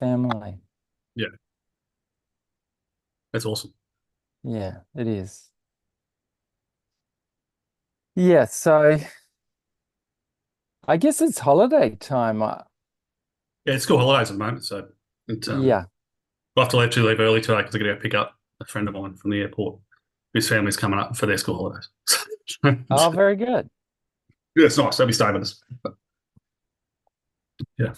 family. Yeah, that's awesome. Yeah, it is. Yeah, so I guess it's holiday time. Yeah, it's school holidays at the moment, so it's Yeah. I have to actually leave early today because I got to go pick up a friend of mine from the airport whose family's coming up for their school holidays. Oh, very good. Yeah, it's nice. They'll be staying with us. But, yeah,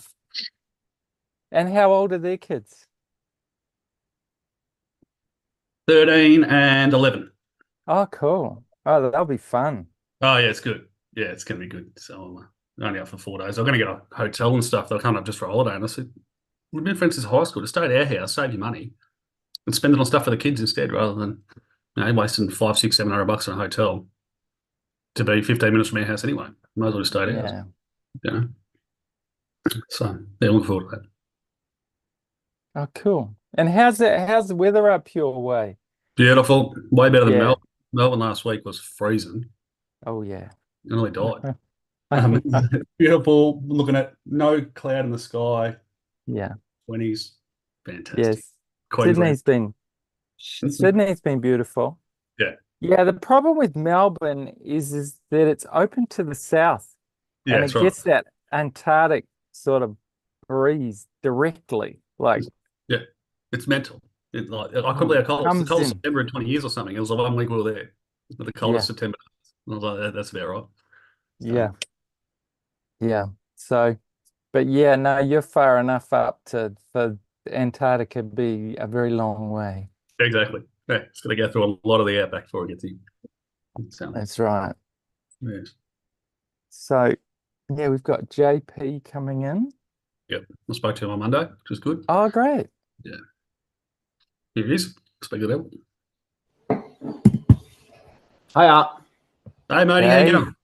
And how old are their kids? 13 and 11. Oh, cool. Oh, that'll be fun. Oh, yeah, it's good. Yeah, it's going to be good. So I'm only out for 4 days. I'm going to get a hotel and stuff. They'll come up just for a holiday. And I said, we've been friends since high school. To stay at our house, save you money and spend it on stuff for the kids instead rather than wasting 5, 6, 700 bucks on a hotel to be 15 minutes from our house anyway. Might as well just stay at ours. Yeah. You know? So, yeah, looking forward to that. Oh, cool. And how's the weather up your way? Beautiful. Way better than Yeah. Melbourne. Melbourne last week was freezing. Oh, yeah. I nearly died. I know. Beautiful. Looking at no cloud in the sky. Yeah. 20s. Fantastic. Yes. Queensland. Sydney's been Sydney's been beautiful. Yeah. Yeah, the problem with Melbourne is that it's open to the south Yeah, and that's it right. gets that Antarctic sort of breeze directly. Like, Yeah. It's mental. I couldn't believe how cold. It's the comes coldest in. September in 20 years or something. It was the 1 week we were there. It was the coldest Yeah, September. I was like, that's about right. So, yeah, yeah. So, but yeah, no, you're far enough up to for Antarctica be a very long way. exactly. Yeah, it's going to go through a lot of the outback before it gets here. So, That's right. yes. So, yeah, we've got JP coming in. Yep. I spoke to him on Monday, which was good. Oh, great. Yeah. Here he is. Speak to them. Hiya. Hey, matey, how you Hey, going?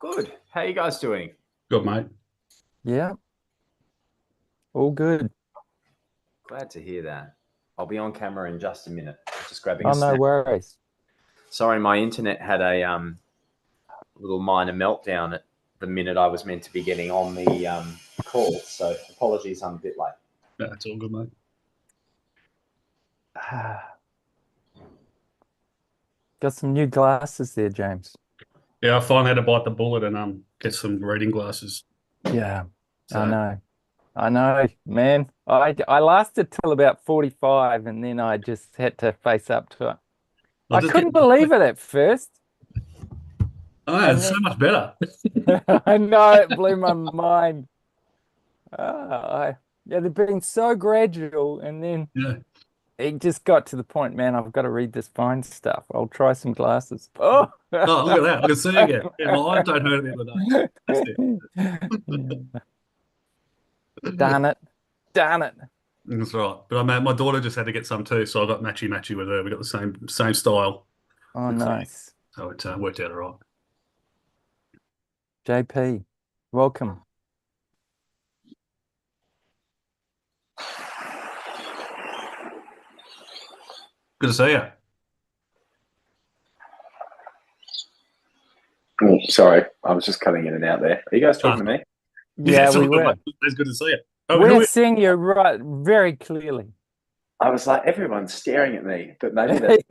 Good. How you guys doing? Good, mate. yeah, all good. Glad to hear that. I'll be on camera in just a minute. Just grabbing Oh, a no snack. worries. Sorry, my internet had a little minor meltdown at the minute I was meant to be getting on the call. So apologies, I'm a bit late. No, it's all good, mate. Got some new glasses there, James. Yeah, I finally had to bite the bullet and get some reading glasses. Yeah, I So know. I know, man. I lasted till about 45 and then I just had to face up to it. I'll I just get. couldn't believe it at first. Oh, yeah, And it's so then much better. I know it blew my mind. Yeah, they've been so gradual and then Yeah. it just got to the point, man, I've got to read this fine stuff. I'll try some glasses. Oh, Oh, look at that. I can see again. Yeah, my eyes don't hurt at the end of the day. That's darn it. it. Darn it. That's right. But my daughter just had to get some too, so I got matchy matchy with her. We got the same style. Oh, The clean. nice. So it worked out all right. JP, welcome. Good to see you. Oh, sorry, I was just cutting in and out there. Are you guys talking to me? Yeah, Yes, we all good, were. mate. It's good to see you. Oh, We're seeing you right very clearly. I was like, everyone's staring at me, but maybe that's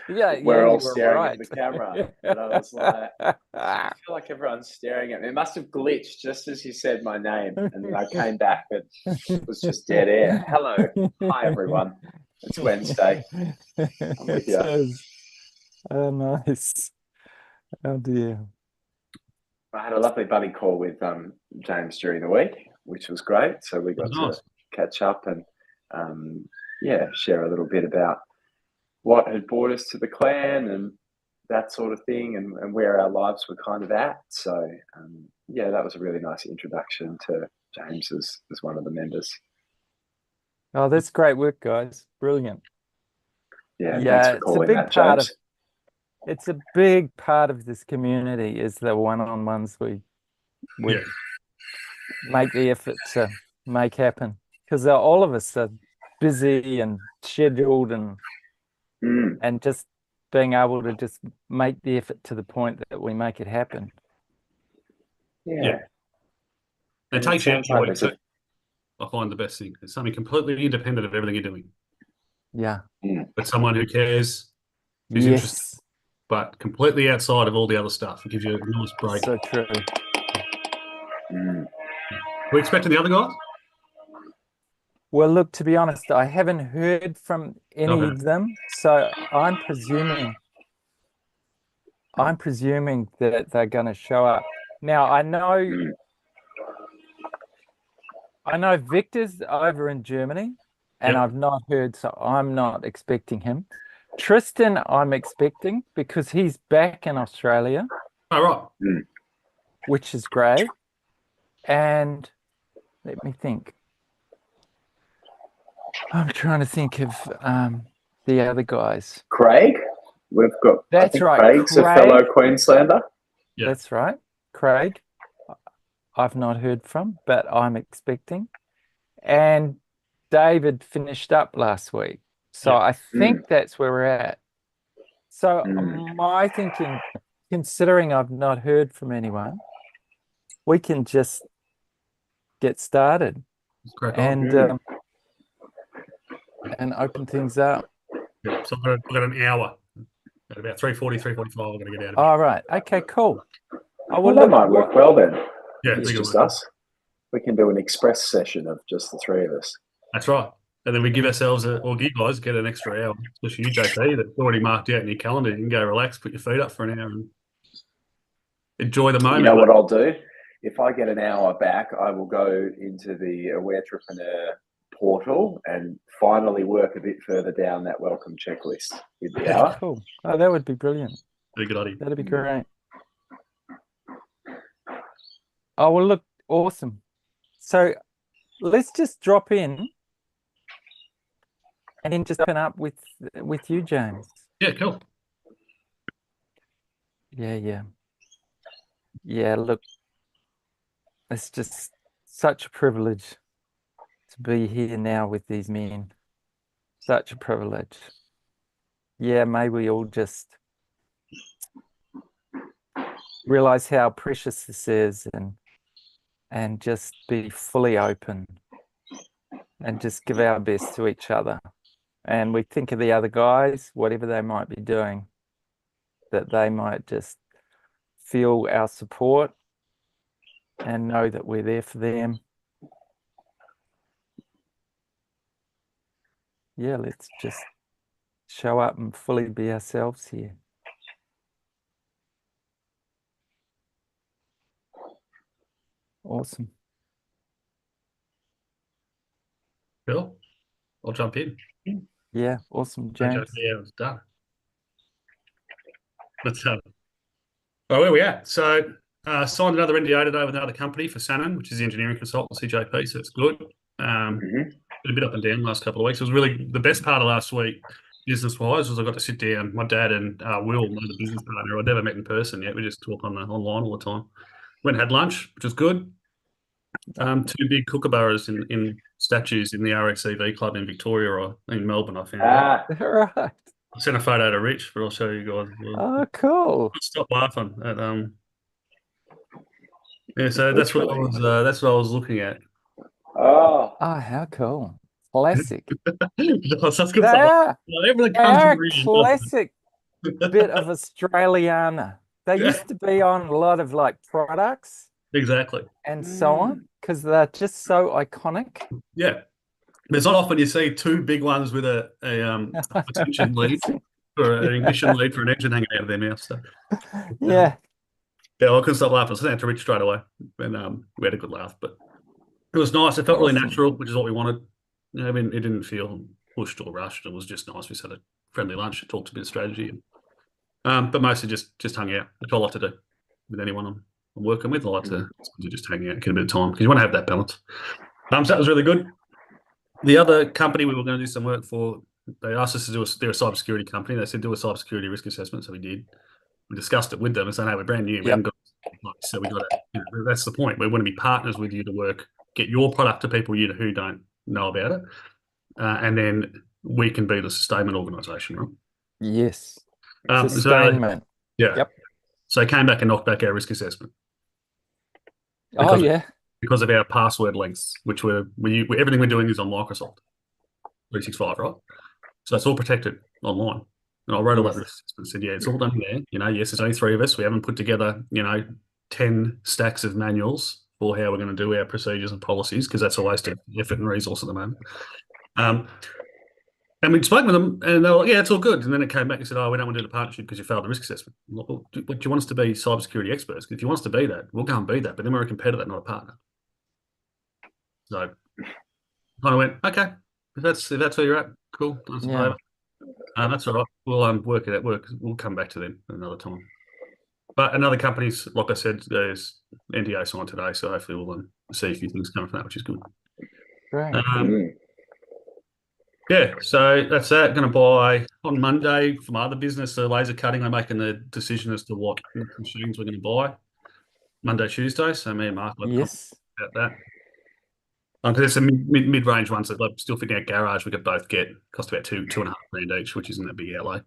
Yeah, we're all you were staring at right. the camera. But I was like, I feel like everyone's staring at me. It must have glitched just as you said my name. And then I came back, but it was just dead air. Hello. Hi, everyone. It's Wednesday. I'm with you. It is. Oh, nice. Oh, dear. I had a lovely buddy call with James during the week, which was great. So we got That's to nice. catch up and, yeah, share a little bit about what had brought us to the clan and that sort of thing and where our lives were kind of at. So, yeah, that was a really nice introduction to James as one of the members. Oh, that's great work, guys. Brilliant. Yeah, thanks Yeah, for it's a calling big that, part of James. it's a big part of this community is the one-on-ones we Yeah. make the effort to make happen because all of us are busy and scheduled Mm, and just being able to just make the effort to the point that we make it happen. Yeah. yeah, It and it takes you out sounds of your like week there's too. I find the best thing. It's something completely independent of everything you're doing, Yeah. but someone who cares, who's interested, Yes. but completely outside of all the other stuff. It gives you a nice break. So true. We expecting the other guys? Well, look, to be honest, I haven't heard from any Okay. of them, so I'm presuming that they're going to show up. Now, I know Victor's over in Germany, and Yep. I've not heard, so I'm not expecting him. Tristan, I'm expecting because he's back in Australia, All right. which is great. And let me think. I'm trying to think of the other guys. Craig, we've got. I That's think right, Craig's a fellow Queenslander. Yeah. That's right. Craig, I've not heard from, but I'm expecting. And David finished up last week. So Yeah. I think that's where we're at. So my thinking, considering I've not heard from anyone, we can just get started Crack on. and open things up. Yeah. So I've got an hour. At about 3:40, 3:45, I'm going to get out of here. All right. Okay, cool. Well, that might work well then. Yeah, It's we can just work. us. We can do an express session of just the three of us. That's right. And then we give ourselves, or you guys get an extra hour, especially you, JP, that's already marked out in your calendar. You can go relax, put your feet up for an hour and enjoy the moment. You know what I'll do? If I get an hour back, I will go into the Awarepreneur portal and finally work a bit further down that welcome checklist with the hour. Cool. Oh, that would be brilliant. Very good idea. That'd be great. Oh, well, look, awesome. So let's just drop in and then just open up with you, James. Yeah, cool. Yeah. Yeah, look, it's just such a privilege to be here now with these men. Such a privilege. Yeah, may we all just realize how precious this is and just be fully open and just give our best to each other. And we think of the other guys, whatever they might be doing, that they might just feel our support and know that we're there for them. Yeah, let's just show up and fully be ourselves here. Awesome. Cool. I'll jump in. Yeah, awesome, Okay, James. yeah, it was done. Let's well, where we at? So signed another NDA today with another company for Sannon, which is the engineering consultancy, JP, so it's good. Been a bit up and down the last couple of weeks. It was really the best part of last week, business-wise, was I got to sit down. My dad and Will, the business partner, I'd never met in person yet. We just talk online all the time. Went and had lunch, which was good. Two big kookaburras in statues in the RSEV club in Victoria or in Melbourne, I found out. Right. I sent a photo to Rich, but I'll show you guys. Oh, cool. Stop laughing at yeah, so that's what I was looking at. Oh, how cool. Classic. That's They are a really classic bit of Australiana. They used to be on a lot of like products exactly and so on because they're just so iconic. Yeah, it's not often you see two big ones with a attention lead or an ignition lead for an engine hanging out of their mouth. So Yeah. yeah, I couldn't stop laughing. I sent that to Rich straight away, and we had a good laugh. But it was nice. It felt really natural, which is what we wanted. You know, I mean, it didn't feel pushed or rushed. It was just nice. We just had a friendly lunch, talked a bit of strategy, but mostly just hung out, which I like to do with anyone I'm working with. I like to just hang out, get a bit of time because you want to have that balance. So that was really good. The other company we were going to do some work for, they asked us to do they're a cybersecurity company. They said do a cybersecurity risk assessment, so we did. We discussed it with them and said, hey, we're brand new. We haven't got so we got to, that's the point. We want to be partners with you to get your product to people who don't know about it. And then we can be the sustainment organisation, right? Yes. Sustainment. Yeah. Yep. So I came back and knocked back our risk assessment. Oh, yeah. because of our password lengths, which everything we're doing is on Microsoft 365, right? So it's all protected online. And I wrote all that risk assessment and said, yeah, it's all done there. Yes, there's only 3 of us. We haven't put together, 10 stacks of manuals for how we're going to do our procedures and policies, because that's a waste of effort and resource at the moment. And we'd spoken with them, and they were like, yeah, it's all good. And then it came back and said, oh, we don't want to do the partnership because you failed the risk assessment. I'm like, well, do you want us to be cybersecurity experts? If you want us to be that, we'll go and be that. But then we're a competitor, not a partner. So I kind of went, okay, if that's where you're at, cool. Yeah. That's all right. We'll work it out. We'll come back to them another time. But another company's, like I said, there's NDA signed today, so hopefully we'll see a few things coming from that, which is good. Great. Yeah, so that's that. Going to buy on Monday for my other business, the laser cutting. I'm making the decision as to what machines we're going to buy Monday, Tuesday. So me and Mark will Yes. about that. Because it's a mid-range one, so like still fitting out garage. We could both get cost about $2.5 grand each, which isn't a big outlay.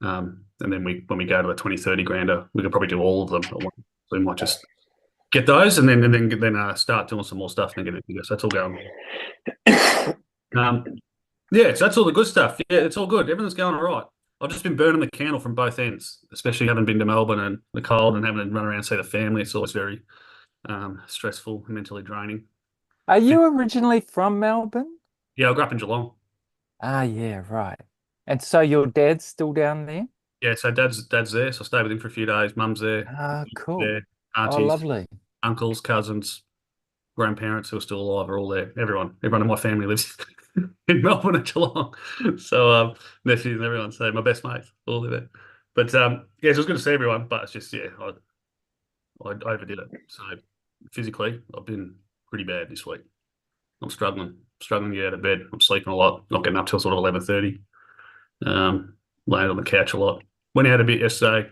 And then when we go to the 20-30 grander, we could probably do all of them at once. So we might just get those and then start doing some more stuff and then get it bigger. So that's all going. Yeah, so that's all the good stuff. Yeah, it's all good. Everything's going all right. I've just been burning the candle from both ends, especially having been to Melbourne and the cold and having to run around and see the family. It's always very stressful and mentally draining. Are you originally from Melbourne? Yeah, I grew up in Geelong. Ah, yeah, right. And so your dad's still down there? Yeah, so dad's there, so I stayed with him for a few days. Mum's there, Ah, cool. there, Oh, aunties, lovely. uncles, cousins, grandparents who are still alive are all there. Everyone in my family lives in Melbourne and Geelong. So nephews and everyone. So my best mates all live there. But yeah, so it was good to see everyone. But it's just I overdid it. So physically, I've been pretty bad this week. I'm struggling to get out of bed. I'm sleeping a lot, not getting up till sort of 11:30. Laying on the couch a lot. Went out a bit yesterday.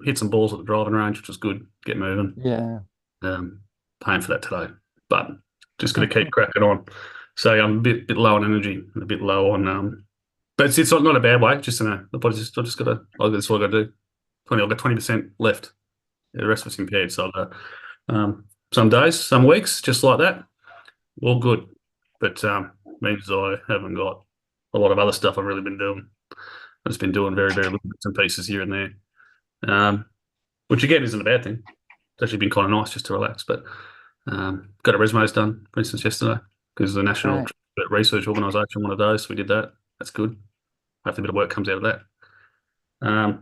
Hit some balls at the driving range, which was good. Get moving. Yeah. Paying for that today, but just going to keep cracking on. So I'm a bit low on energy, and a bit low on but it's not a bad way. Just the body just that's what I got to do. I've got 20% left. The rest of it's impaired. So some days, some weeks, just like that, all good. But means I haven't got a lot of other stuff I've really been doing. I've just been doing very, very little bits and pieces here and there, which again isn't a bad thing. It's actually been kind of nice just to relax. But got a resumes done, for instance, yesterday because the National Research Organisation wanted those. So we did that. That's good. Hopefully a bit of work comes out of that.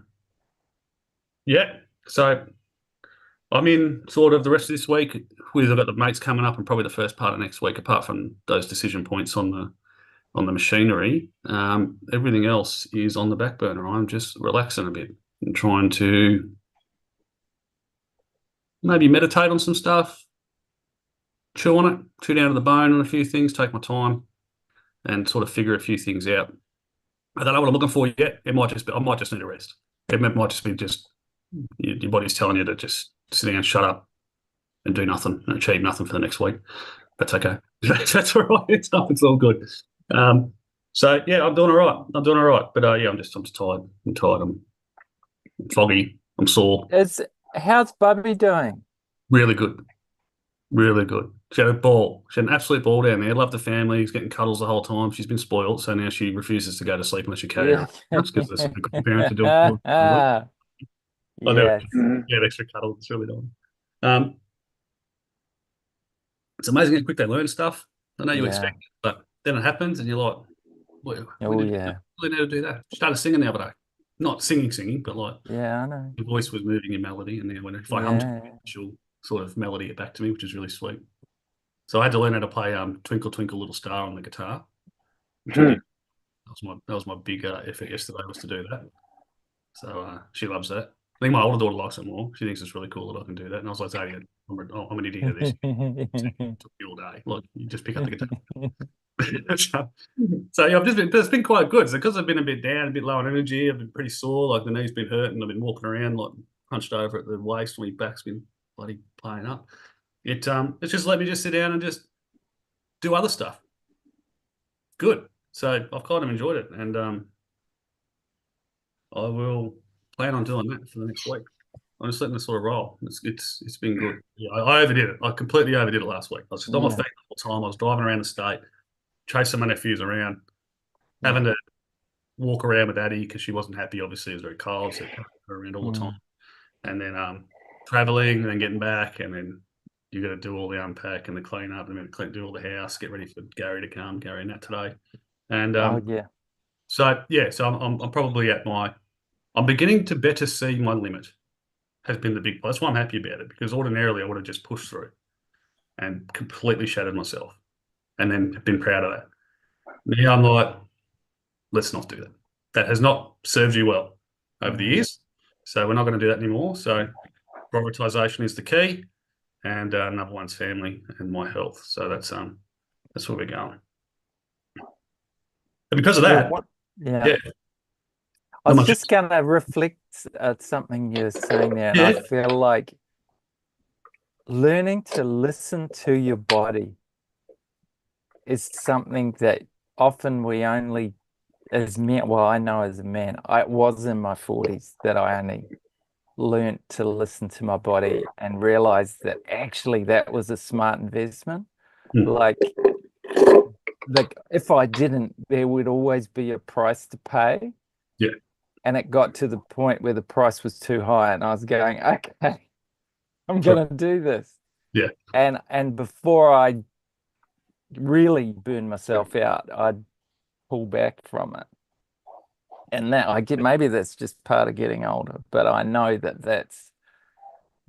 Yeah, so I'm in sort of the rest of this week. I've got the mates coming up and probably the first part of next week, apart from those decision points on the machinery. Everything else is on the back burner. I'm just relaxing a bit and trying to maybe meditate on some stuff, chew on it, chew down to the bone on a few things, take my time and sort of figure a few things out. I don't know what I'm looking for yet. I might just need a rest. It might just be your body's telling you to just sit down, shut up and do nothing and achieve nothing for the next week. That's okay. That's all right. It's all good. So yeah, I'm doing all right. But yeah, I'm just tired. I'm tired. I'm foggy. I'm sore. How's Bubby doing? Really good. Really good. She had a ball. She had an absolute ball down there. Loved the family. She's getting cuddles the whole time. She's been spoiled, so now she refuses to go to sleep unless you carry her. That's because the grandparents are doing it. Yes. Yeah, extra cuddles. It's really nice. It's amazing how quick they learn stuff. I know you expect it, but then it happens and you're like, well, we didn't know to do that. She started singing the other day. Not singing, but like I know. the voice was moving in melody, and then if I hummed, she'll sort of melody it back to me, which is really sweet. So I had to learn how to play Twinkle Twinkle Little Star on the guitar, which I did. That was my big effort yesterday, was to do that. So she loves that. I think my older daughter likes it more. She thinks it's really cool that I can do that. And I was like, Zadie, I'm an idiot at this. It took me all day. Like, you just pick up the guitar. So yeah, it's been quite good. So because I've been a bit down, a bit low on energy, I've been pretty sore. Like the knee's been hurting. I've been walking around like hunched over at the waist. My back's been bloody playing up. It's just let me just sit down and just do other stuff. Good. So I've kind of enjoyed it, and I will plan on doing that for the next week. I'm just letting it sort of roll. It's been good. Yeah, I overdid it. I completely overdid it last week. I was just on my feet the whole time. I was driving around the state, chasing my nephews around, having to walk around with Addie because she wasn't happy. Obviously, it was very cold, so carrying her around all the time. And then traveling, and then getting back, and then you got to do all the unpack and the clean up, and then do all the house, get ready for Gary to come. Gary and that today, and so I'm probably at my. I'm beginning to better see my limit. Has been the big. That's why I'm happy about it, because ordinarily I would have just pushed through, and completely shattered myself, and then been proud of that. Now I'm like, let's not do that. That has not served you well over the years, so we're not going to do that anymore. So prioritization is the key, and number one's family and my health. So that's where we're going. And because of that, I was just going to reflect at something you're saying there, and I feel like learning to listen to your body is something that often we only, as men, well, I know as a man, it was in my 40s that I only learned to listen to my body and realized that actually that was a smart investment. Like if I didn't, there would always be a price to pay. Yeah. And it got to the point where the price was too high, and I was going, okay, I'm going to do this. Yeah. And before I really burn myself out, I'd pull back from it. And now I get, maybe that's just part of getting older, but I know that that's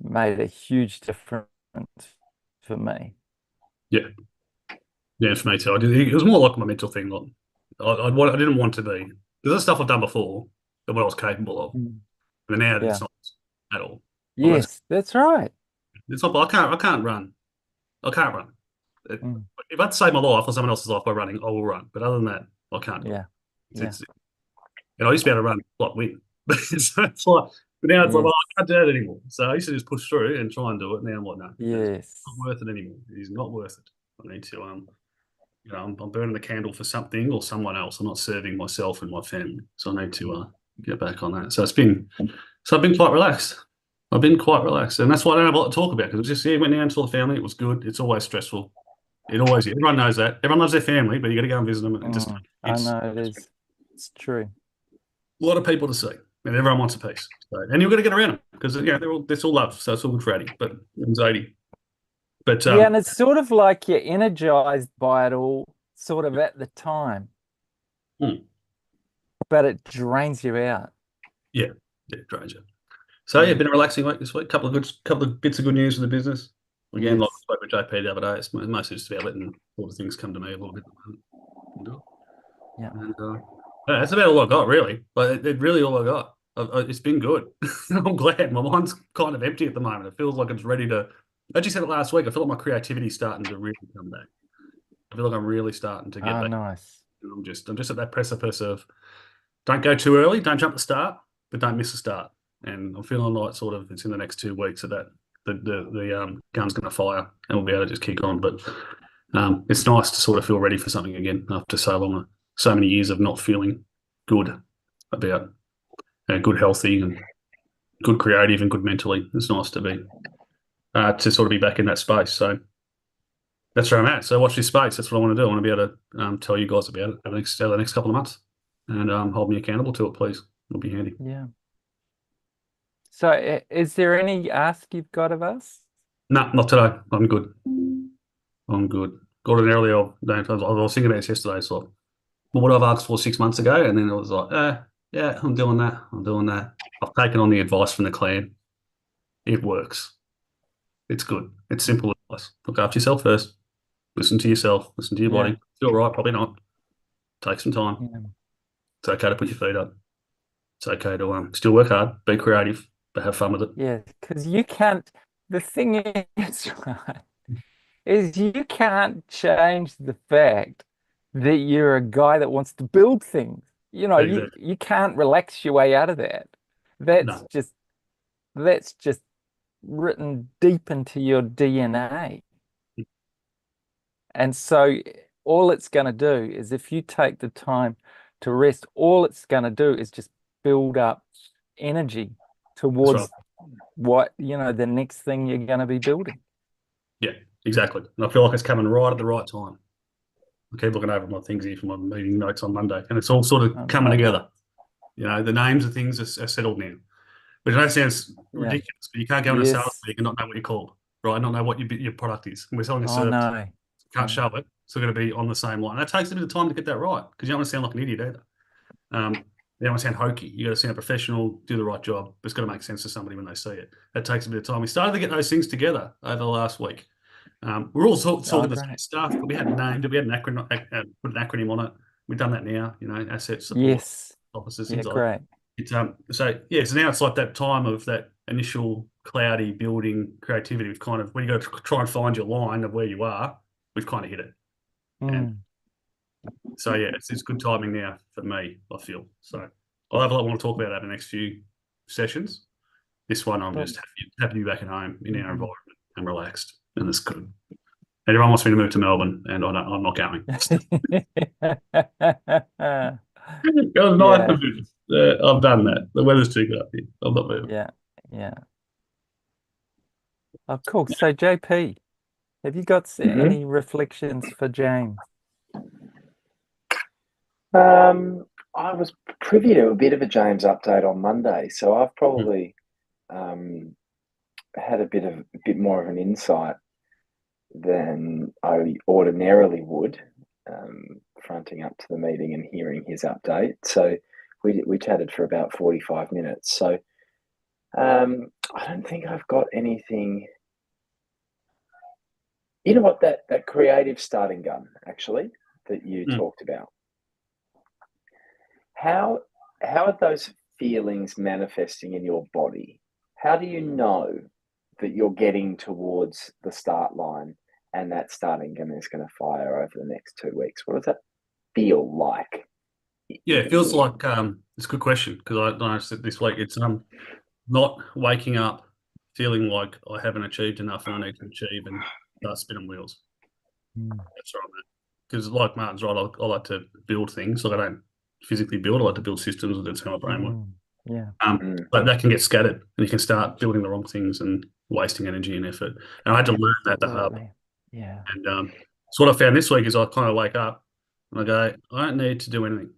made a huge difference for me. Yeah. Yeah, for me too. It was more like my mental thing. Like, I didn't want to be. Because that's stuff I've done before, what I was capable of. But now it's not at all. Yes, that's right. It's not. I can't run. I can't run. If I had to save my life or someone else's life by running, I will run. But other than that, I can't do it. And I used to be able to run like win. So it's like, but now it's like, well, I can't do that anymore. So I used to just push through and try and do it. Now I'm like, no, it's not worth it anymore. It is not worth it. I need to, I'm burning the candle for something or someone else. I'm not serving myself and my family. So I need to get back on that. So I've been quite relaxed. I've been quite relaxed. And that's why I don't have a lot to talk about, because it was just, went down to the family. It was good. It's always stressful. Everyone knows that. Everyone loves their family, but you got to go and visit them. And I know it is. It's true. A lot of people to see, and everyone wants a piece. So, and you've got to get around them, because it's all love. So it's all good for Addie, but anxiety. But and it's sort of like you're energized by it all, sort of at the time, but it drains you out. Yeah, it drains you. So been a relaxing week this week. Couple of bits of good news in the business. Again, like I spoke with JP the other day, it's mostly just about letting all the things come to me a little bit. Yeah. And, that's about all I got, really. But it's really all I got. It's been good. I'm glad. My mind's kind of empty at the moment. It feels like it's ready to. I actually said it last week. I feel like my creativity's starting to really come back. I feel like I'm really starting to get back. Nice. And I'm just at that precipice of don't go too early, don't jump the start, but don't miss the start. And I'm feeling like sort of it's in the next 2 weeks that the gun's going to fire and we'll be able to just kick on. But it's nice to sort of feel ready for something again after so many years of not feeling good about good healthy and good creative and good mentally. It's nice to be to sort of be back in that space. So that's where I'm at. So watch this space. That's what I want to do. I want to be able to tell you guys about it over the next couple of months, and hold me accountable to it, please. It'll be handy. Yeah. So is there any ask you've got of us? No, not today. I'm good. Ordinarily, I was thinking about this yesterday. So what would I've asked for 6 months ago? And then it was like, yeah, I'm doing that. I've taken on the advice from the clan. It works. It's good. It's simple advice. Look after yourself first. Listen to yourself. Listen to your body. Feel right? Probably not. Take some time. Yeah. It's okay to put your feet up. It's okay to still work hard, be creative, but have fun with it. Yeah, because you can't. The thing is, right, is you can't change the fact that you're a guy that wants to build things. Exactly. You can't relax your way out of that. That's just written deep into your DNA. And so all it's going to do is, if you take the time to rest, all it's going to do is just build up energy towards what, the next thing you're going to be building. Yeah, exactly. And I feel like it's coming right at the right time. I keep looking over my things here for my meeting notes on Monday, and it's all sort of coming together. The names of things are settled now. Which I know sounds ridiculous, but you can't go in a sales meeting and not know what you're called, right? Not know what your product is. And we're selling a service. No. You can't show it. It's going to be on the same line. That takes a bit of time to get that right because you don't want to sound like an idiot either. You don't want to sound hokey. You got to sound professional, do the right job. But it's got to make sense to somebody when they see it. That takes a bit of time. We started to get those things together over the last week. We're all talking the same stuff, but we hadn't named it. We had an acronym, put an acronym on it. We've done that now. Asset support officers, things like that. So now it's like that time of that initial cloudy building creativity. We've kind of, when you got to try and find your line of where you are, we've kind of hit it. And so it's good timing now for me, I feel. So I'll have a lot more to talk about over the next few sessions. This one, I'm just happy to be back at home in our environment and relaxed, and it's good. Everyone wants me to move to Melbourne, and I'm not going. I've done that. The weather's too good up here. I'm not moving. Yeah. Oh, cool. So, JP, have you got any reflections for James? I was privy to a bit of a James update on Monday, so I've probably had a bit more of an insight than I ordinarily would, fronting up to the meeting and hearing his update. So we chatted for about 45 minutes. So I don't think I've got anything. You know what, that creative starting gun, actually, that you talked about. How are those feelings manifesting in your body? How do you know that you're getting towards the start line and that starting gun is going to fire over the next 2 weeks? What does that feel like? Yeah, it feels like it's a good question because I said this week it's not waking up feeling like I haven't achieved enough and I need to achieve and start spinning wheels. That's right, man. Because like Martin's right, I like to build things. Like I don't physically build. I like to build systems. That's how my brain works. But that can get scattered, and you can start building the wrong things and wasting energy and effort. And I had to learn that the hard way. Yeah. And so what I found this week is I kind of wake up and I go, I don't need to do anything.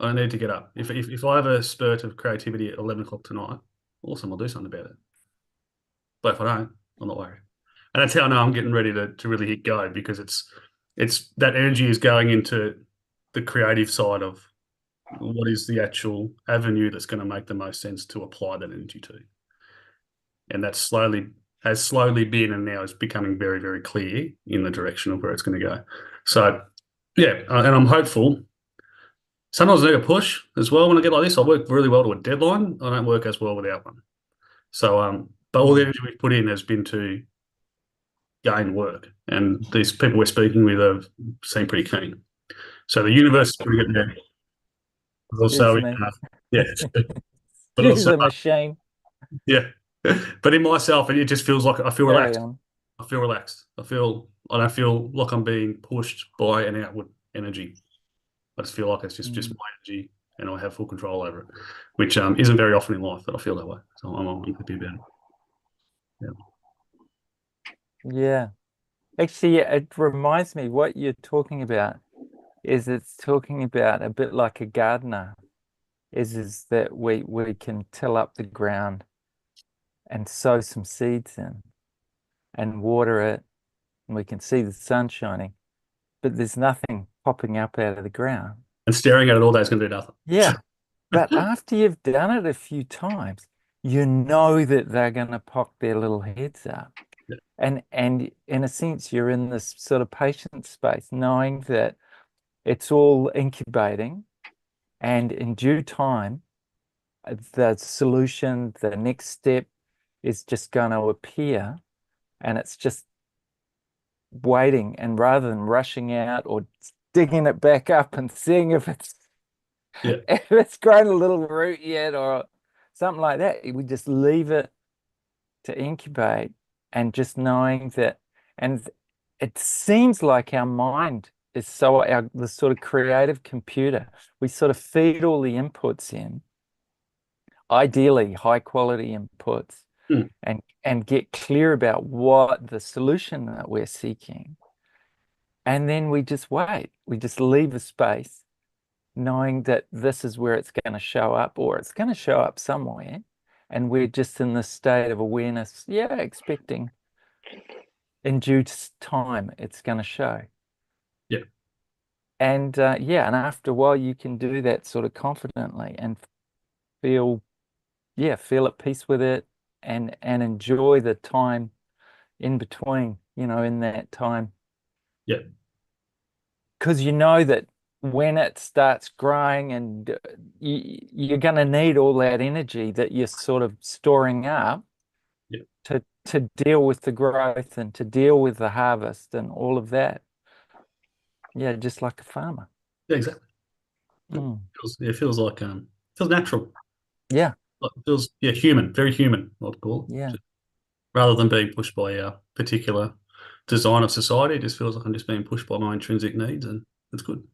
I don't need to get up. If I have a spurt of creativity at 11 o'clock tonight, awesome, I'll do something about it. But if I don't, I'm not worried. And that's how I know I'm getting ready to really hit go, because it's that energy is going into the creative side of what is the actual avenue that's going to make the most sense to apply that energy to. And that has slowly been and now is becoming very, very clear in the direction of where it's going to go. So, and I'm hopeful. Sometimes I need a push as well when I get like this. I work really well to a deadline. I don't work as well without one. So, but all the energy we've put in has been to gain work. And these people we're speaking with have seemed pretty keen. So the universe is going to get there. Also, but also, the machine. Yeah. But in myself, it just feels like I feel relaxed. I feel relaxed. I don't feel like I'm being pushed by an outward energy. I just feel like it's just my energy and I have full control over it, which isn't very often in life that I feel that way. So I'm happy about it. Yeah. Actually, it reminds me what you're talking about is it's talking about a bit like a gardener is that we can till up the ground and sow some seeds in and water it, and we can see the sun shining, but there's nothing popping up out of the ground. And staring at it all day is going to do nothing. Yeah. But after you've done it a few times, you know that they're going to pop their little heads up. Yeah. And in a sense, you're in this sort of patient space, knowing that it's all incubating, and in due time, the solution, the next step is just going to appear, and it's just waiting. And rather than rushing out or digging it back up and seeing if it's grown a little root yet or something like that, we just leave it to incubate, and just knowing that. And it seems like our mind is the sort of creative computer. We sort of feed all the inputs in ideally high quality inputs, Mm. and get clear about what the solution that we're seeking. And then we just wait. We just leave a space, knowing that this is where it's going to show up, or it's going to show up somewhere. And we're just in this state of awareness, expecting in due time it's going to show. Yeah. And and after a while you can do that sort of confidently and feel at peace with it, and enjoy the time in between, in that time. Yeah. Because you know that when it starts growing, and you're going to need all that energy that you're sort of storing up Yeah. to deal with the growth and to deal with the harvest and all of that. Yeah, just like a farmer. Yeah, exactly. Mm. It feels like feels natural. Yeah. Like, it feels human, very human, I'd call it. Yeah. Rather than being pushed by our particular design of society, it just feels like I'm just being pushed by my intrinsic needs, and it's good.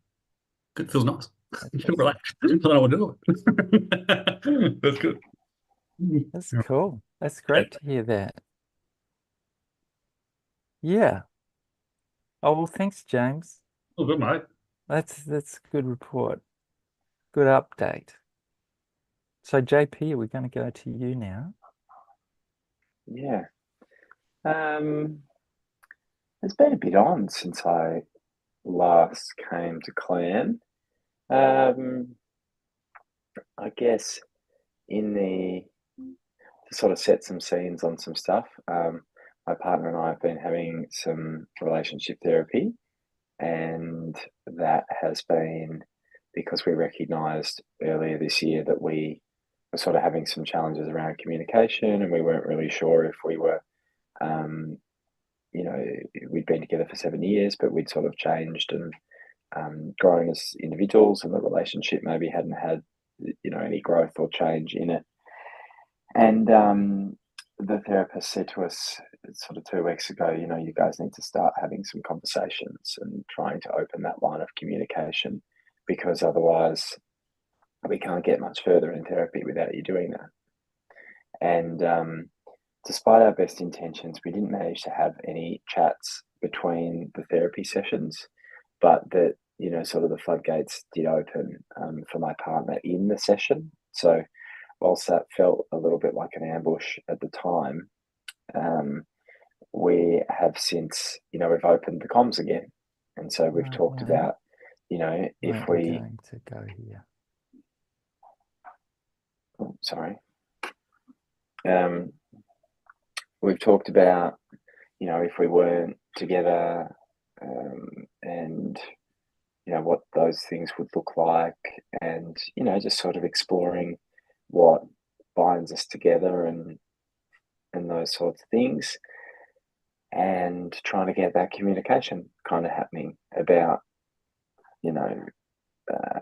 It feels nice. You can relax. I don't know what to do. That's good. That's cool. That's great to hear that. Yeah. Oh, well, thanks, James. Oh, good, mate. That's a good report. Good update. So, JP, we're going to go to you now. Yeah. It's been a bit on since I last came to Clan. I guess to sort of set some scenes on some stuff, my partner and I have been having some relationship therapy, and that has been because we recognised earlier this year that we were sort of having some challenges around communication, and we weren't really sure if we were, we'd been together for 7 years, but we'd sort of changed and grown as individuals, and the relationship maybe hadn't had, any growth or change in it. And the therapist said to us sort of 2 weeks ago, you guys need to start having some conversations and trying to open that line of communication, because otherwise we can't get much further in therapy without you doing that. And despite our best intentions, we didn't manage to have any chats between the therapy sessions, but that, sort of the floodgates did open for my partner in the session. So whilst that felt a little bit like an ambush at the time, we have since, we've opened the comms again. And so we've talked about, if we're we... going to go here. Oh, sorry. We've talked about, if we weren't together, and, what those things would look like, and, just sort of exploring what binds us together and those sorts of things, and trying to get that communication kind of happening about,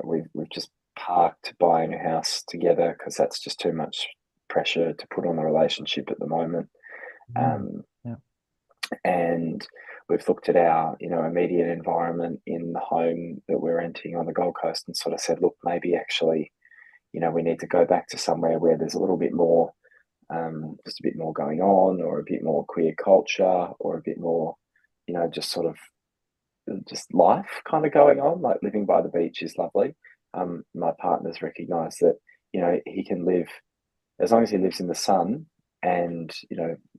we've just parked buying a house together because that's just too much pressure to put on the relationship at the moment. And we've looked at our, immediate environment in the home that we're renting on the Gold Coast, and sort of said, look, maybe actually, we need to go back to somewhere where there's a little bit more, just a bit more going on, or a bit more queer culture, or a bit more, just sort of just life kind of going on. Like living by the beach is lovely. My partner's recognised that, he can live, as long as he lives in the sun and,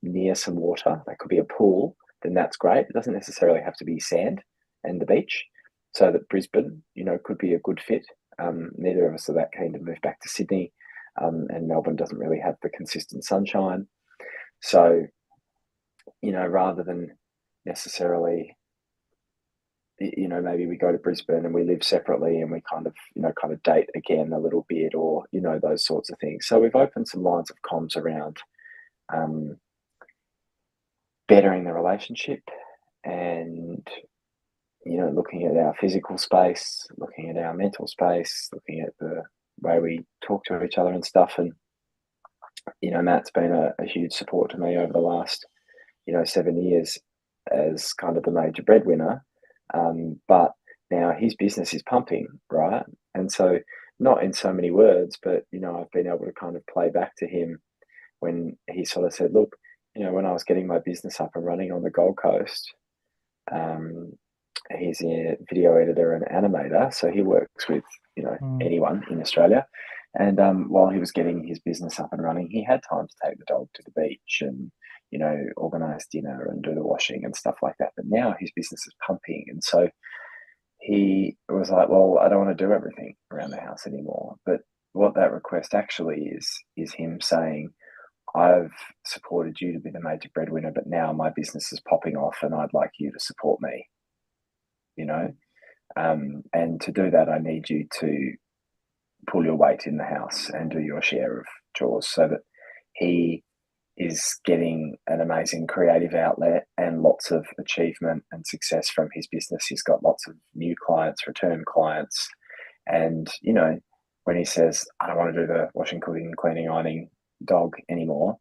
near some water, that could be a pool, then that's great. It doesn't necessarily have to be sand and the beach. So that Brisbane, could be a good fit. Neither of us are that keen to move back to Sydney, and Melbourne doesn't really have the consistent sunshine. So, rather than necessarily, maybe we go to Brisbane and we live separately and we kind of date again a little bit, or, those sorts of things. So we've opened some lines of comms around bettering the relationship, and, looking at our physical space, looking at our mental space, looking at the way we talk to each other and stuff. And, Matt's been a huge support to me over the last, 7 years as kind of the major breadwinner. But now his business is pumping, right? And so not in so many words, but I've been able to kind of play back to him when he sort of said, look, when I was getting my business up and running on the Gold Coast, he's a video editor and animator, so he works with anyone in Australia. And while he was getting his business up and running, he had time to take the dog to the beach and organize dinner and do the washing and stuff like that. But now his business is pumping, and so he was like, well, I don't want to do everything around the house anymore. But what that request actually is him saying, I've supported you to be the major breadwinner, but now my business is popping off and I'd like you to support me, and to do that, I need you to pull your weight in the house and do your share of chores, so that he is getting an amazing creative outlet and lots of achievement and success from his business. He's got lots of new clients, return clients. And, when he says, I don't want to do the washing, cooking, cleaning, ironing dog anymore,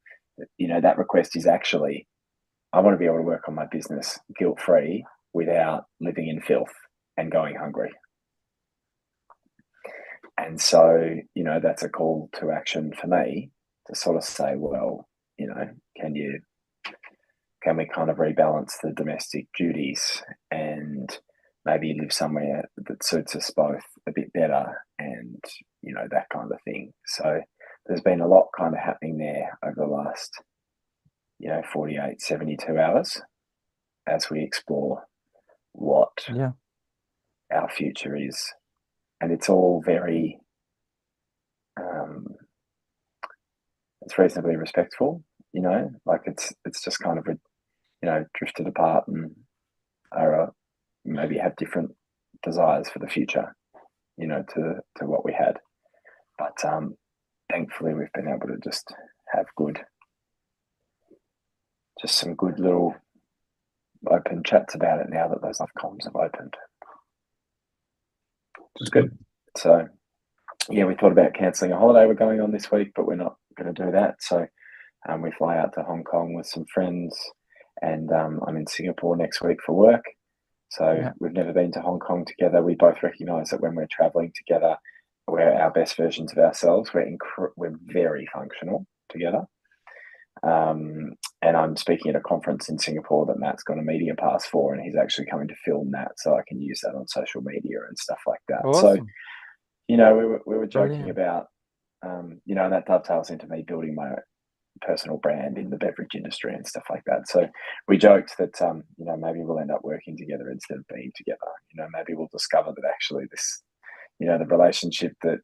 that request is actually, I want to be able to work on my business guilt-free without living in filth and going hungry. And so, that's a call to action for me to sort of say, well, can we kind of rebalance the domestic duties and maybe live somewhere that suits us both a bit better, and, that kind of thing. So there's been a lot kind of happening there over the last, 48, 72 hours as we explore what our future is. And it's all very, it's reasonably respectful, like it's just kind of, drifted apart and are maybe have different desires for the future, to what we had. But thankfully we've been able to just have some good little open chats about it now that those life columns have opened. Which is good. So yeah, we thought about cancelling a holiday we're going on this week, but we're not going to do that. So we fly out to Hong Kong with some friends, and I'm in Singapore next week for work. So we've never been to Hong Kong together. We both recognise that when we're travelling together, we're our best versions of ourselves. We're very functional together. And I'm speaking at a conference in Singapore that Matt's got a media pass for, and he's actually coming to film that, so I can use that on social media and stuff like that. Awesome. So, we were joking Brilliant. about, and that dovetails into me building my personal brand in the beverage industry and stuff like that. So we joked that, maybe we'll end up working together instead of being together. Maybe we'll discover that actually this, the relationship that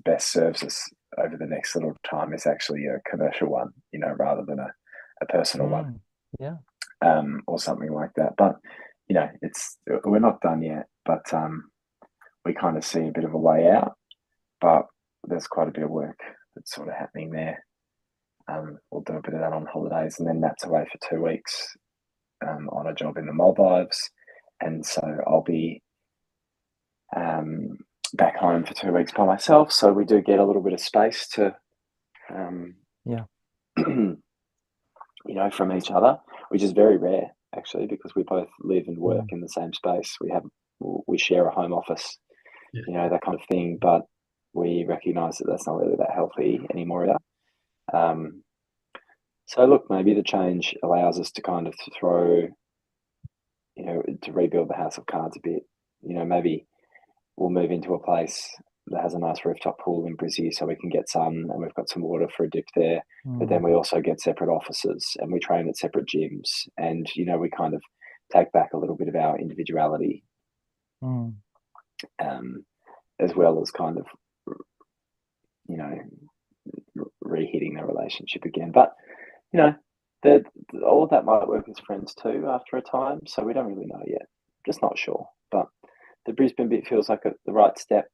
best serves us over the next little time is actually a commercial one, rather than a personal one. Yeah. Or something like that. But, we're not done yet, but we kind of see a bit of a way out, but there's quite a bit of work that's sort of happening there. We'll do a bit of that on holidays, and then Matt's away for 2 weeks on a job in the Maldives. And so I'll be back home for 2 weeks by myself. So we do get a little bit of space to, from each other, which is very rare actually, because we both live and work in the same space. We share a home office, that kind of thing. But we recognise that that's not really that healthy anymore either. So look, maybe the change allows us to kind of throw, to rebuild the house of cards a bit. Maybe we'll move into a place that has a nice rooftop pool in Brizzy, so we can get sun, and we've got some water for a dip there. But then we also get separate offices, and we train at separate gyms, and we kind of take back a little bit of our individuality, as well as kind of re-hitting the relationship again. But all of that might work as friends too after a time, so we don't really know yet. Just not sure. But the Brisbane bit feels like the right step.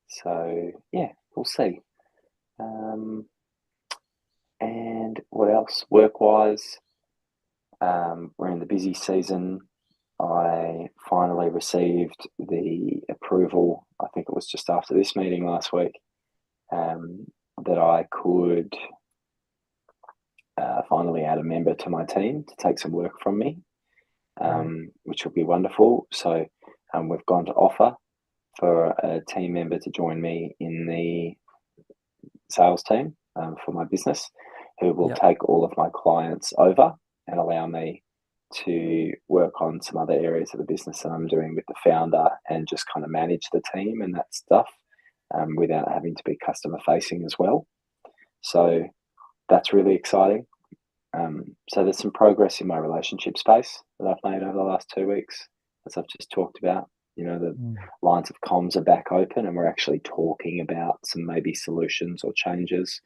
So yeah, we'll see. And what else? Work-wise, we're in the busy season. I finally received the approval, I think it was just after this meeting last week, that I could finally add a member to my team to take some work from me, which will be wonderful. So we've gone to offer. for a team member to join me in the sales team for my business, who will take all of my clients over and allow me to work on some other areas of the business that I'm doing with the founder and just kind of manage the team and that stuff without having to be customer facing as well. So that's really exciting. So there's some progress in my relationship space that I've made over the last 2 weeks, as I've just talked about. You know, the lines of comms are back open and we're actually talking about some maybe solutions or changes.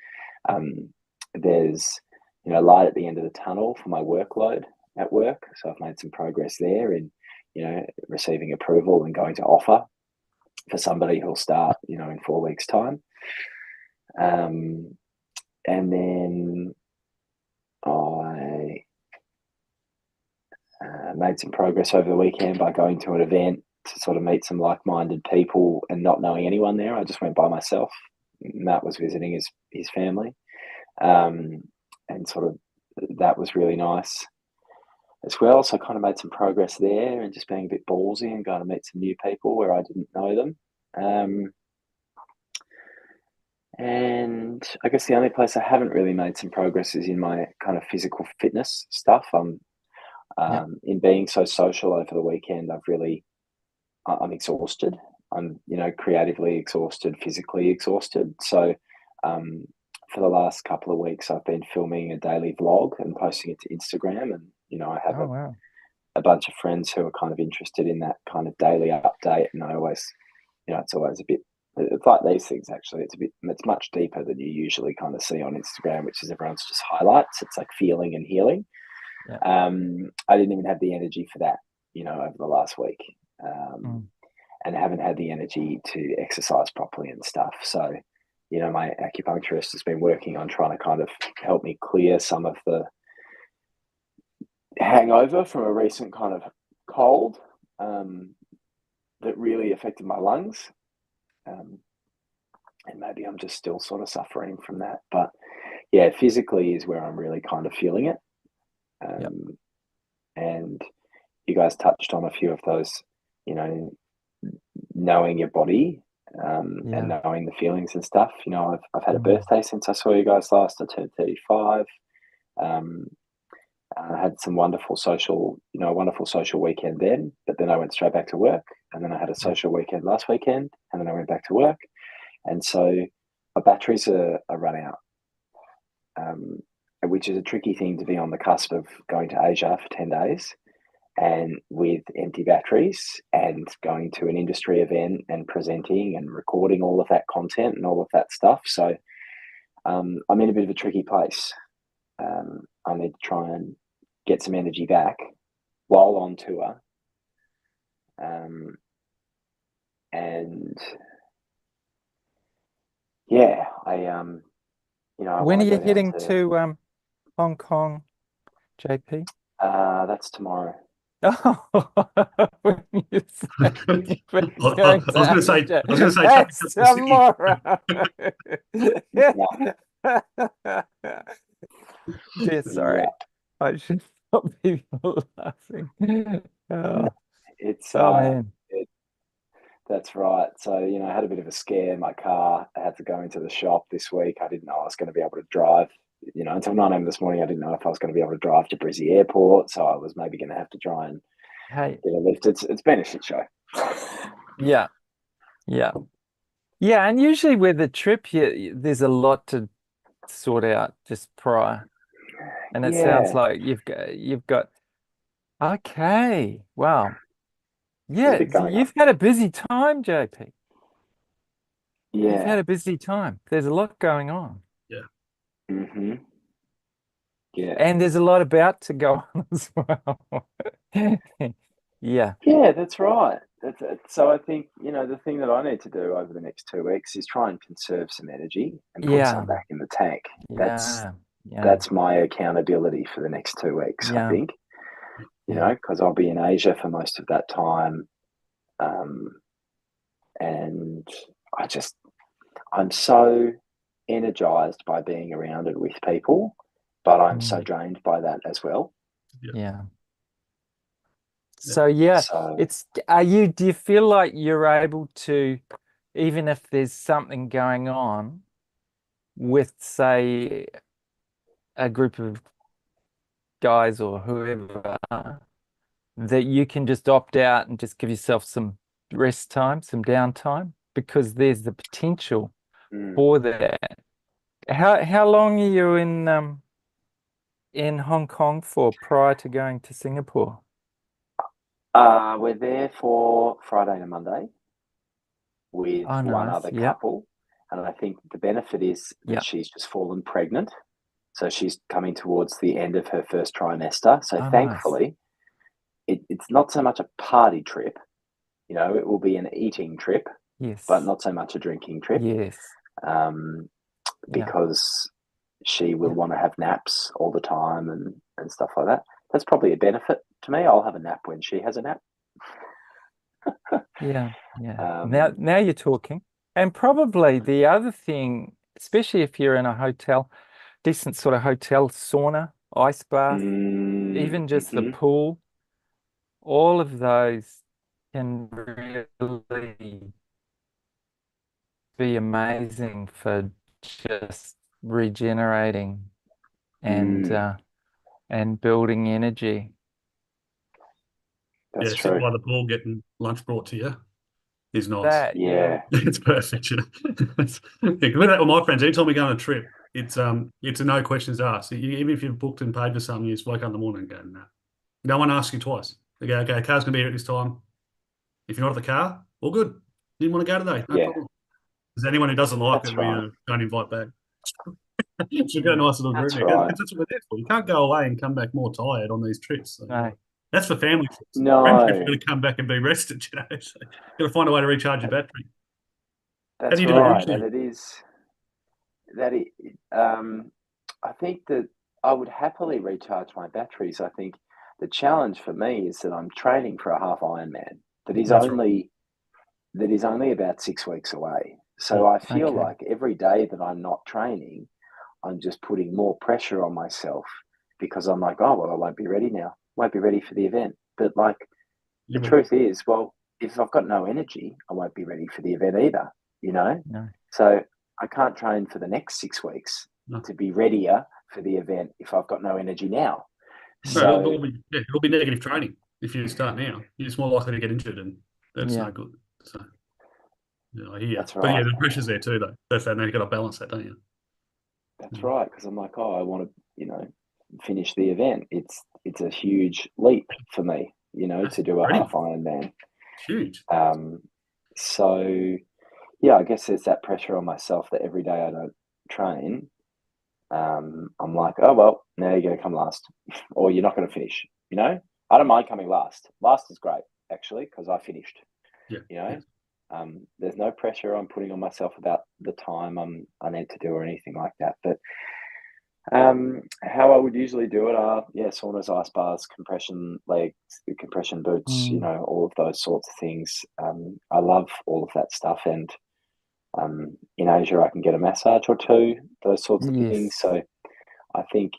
There's, you know, light at the end of the tunnel for my workload at work. So I've made some progress there in, you know, receiving approval and going to offer for somebody who'll start, you know, in 4 weeks' time. And then I made some progress over the weekend by going to an event to sort of meet some like-minded people and not knowing anyone there. I just went by myself. Matt was visiting his family, and sort of that was really nice as well. So I kind of made some progress there and just being a bit ballsy and going to meet some new people where I didn't know them. And I guess the only place I haven't really made some progress is in my kind of physical fitness stuff. In being so social over the weekend, I'm exhausted. I'm, you know, creatively exhausted, physically exhausted. So for the last couple of weeks, I've been filming a daily vlog and posting it to Instagram. And, you know, I have a bunch of friends who are kind of interested in that kind of daily update. And I always, you know, it's always a bit, it's like these things actually. It's much deeper than you usually kind of see on Instagram, which is everyone's just highlights. It's like feeling and healing. I didn't even have the energy for that, you know, over the last week. And haven't had the energy to exercise properly and stuff. So, you know, my acupuncturist has been working on trying to kind of help me clear some of the hangover from a recent kind of cold that really affected my lungs. And maybe I'm just still sort of suffering from that. But yeah, physically is where I'm really kind of feeling it. And you guys touched on a few of those, you know, knowing your body and knowing the feelings and stuff. You know, I've had a birthday since I saw you guys last. I turned 35. I had some wonderful social weekend then, but then I went straight back to work, and then I had a social weekend last weekend, and then I went back to work. And so my batteries are run out, which is a tricky thing to be on the cusp of going to Asia for 10 days. And with empty batteries and going to an industry event and presenting and recording all of that content and all of that stuff. So I'm in a bit of a tricky place. I need to try and get some energy back while on tour. And yeah, when are you heading to Hong Kong, JP? That's tomorrow. When you say I was going to say that's tomorrow. Yeah, sorry. I should not be laughing. Man. That's right. So, you know, I had a bit of a scare in my car. I had to go into the shop this week. I didn't know I was going to be able to drive. You know, until 9 a.m. this morning, I didn't know if I was going to be able to drive to Brizzy Airport. So I was maybe going to have to try and get a lift. It's been a shit show. Yeah. And usually with a trip, there's a lot to sort out just prior. And it sounds like you've got okay. Wow. Yeah, you've had a busy time, JP. Yeah. You've had a busy time. There's a lot going on. Yeah. Mm-hmm. Yeah. And there's a lot about to go on as well. Yeah. Yeah, that's right. So I think, you know, the thing that I need to do over the next 2 weeks is try and conserve some energy and put some back in the tank. That's my accountability for the next 2 weeks, I think. You know, because I'll be in Asia for most of that time. And I'm so energized by being around it with people, but I'm so drained by that as well. Yeah. So yeah, So do you feel like you're able to, even if there's something going on with, say, a group of guys or whoever, that you can just opt out and just give yourself some rest time, some downtime, because there's the potential for that. How long are you in Hong Kong for prior to going to Singapore? we're there for Friday to Monday with Oh, one nice. other Yeah. couple. And I think the benefit is that Yeah. she's just fallen pregnant. So she's coming towards the end of her first trimester. So Oh, nice. thankfully, it's not so much a party trip. You know, it will be an eating trip, Yes. but not so much a drinking trip. Yes. Yeah. Because she will want to have naps all the time and stuff like that. That's probably a benefit to me. I'll have a nap when she has a nap. Yeah. Yeah. Now you're talking. And probably the other thing, especially if you're in a hotel, decent sort of hotel sauna, ice bath, even just the pool, all of those can really be amazing for just regenerating and building energy. That's Sitting true. by the pool getting lunch brought to you is nice. That, yeah. It's perfect. You know? With that with my friends, anytime we go on a trip, it's a no questions asked. Even if you've booked and paid for something, you just wake up in the morning and go, no. No one asks you twice. They go, okay, the car's going to be here at this time. If you're not at the car, all good. Didn't want to go today. No problem. There's anyone who doesn't like That's it, right. we don't invite back. Should get a nice little group. That's right. That's what we're there for. You can't go away and come back more tired on these trips. So, No. that's for family trips. No. Friend trips, you've got to come back and be rested, you know. So you've got to find a way to recharge your battery. That's How do you do it right. usually? And it is that I think that I would happily recharge my batteries. I think the challenge for me is that I'm training for a half Ironman that is That's right. only about 6 weeks away. So I feel Okay. like every day that I'm not training, I'm just putting more pressure on myself because I'm like, oh well, I won't be ready now. Won't be ready for the event. But like the truth is, well, if I've got no energy, I won't be ready for the event either. You know. No. So I can't train for the next 6 weeks to be readier for the event if I've got no energy now. So it'll be negative training if you start now. You're just more likely to get injured, and that's no good. So, yeah, I hear you. That's But yeah, right. the pressure's there too, though. That's that. Now you've got to balance that, don't you? That's right. Because I'm like, oh, I want to, finish the event. It's a huge leap for me, to do a half Ironman. Huge. So yeah, I guess there's that pressure on myself that every day I don't train. I'm like, oh well, now you're going to come last, or you're not going to finish. I don't mind coming last. Last is great actually because I finished. Yeah. There's no pressure I'm putting on myself about the time I need to do or anything like that. But how I would usually do it are saunas, ice baths, compression legs, compression boots, all of those sorts of things. I love all of that stuff, and in Asia I can get a massage or two, those sorts of things. So I think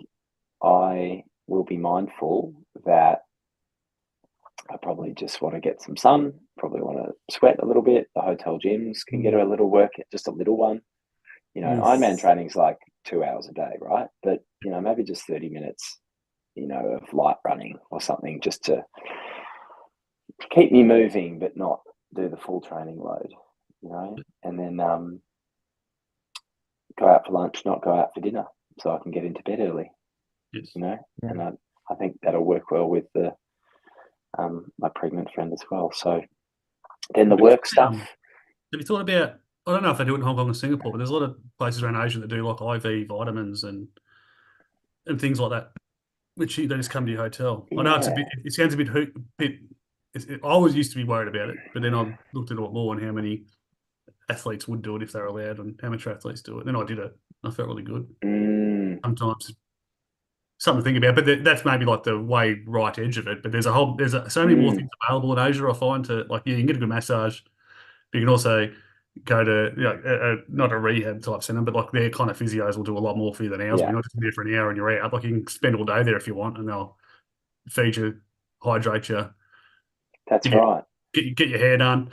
I will be mindful that I probably just want to get some sun, probably want to sweat a little bit. The hotel gyms can get a little work, just a little one. Ironman training's like 2 hours a day, right? But, maybe just 30 minutes, of light running or something just to keep me moving, but not do the full training load, and then go out for lunch, not go out for dinner so I can get into bed early, and I think that'll work well with the my pregnant friend as well. So then the work stuff. Have you thought about, I don't know if they do it in Hong Kong and Singapore, but there's a lot of places around Asia that do like IV vitamins and things like that, which they just come to your hotel. I know it sounds a bit, I always used to be worried about it, but then I looked into it more and how many athletes would do it if they're allowed and amateur athletes do it. Then I did it. I felt really good. Sometimes something to think about, but that's maybe like the way right edge of it. But there's so many more things available in Asia. I find to like you can get a good massage, but you can also go to not a rehab type center, but like their kind of physios will do a lot more for you than ours. You're not just there for an hour and you're out. Like you can spend all day there if you want, and they'll feed you, hydrate you, That's Give you right. get your hair done,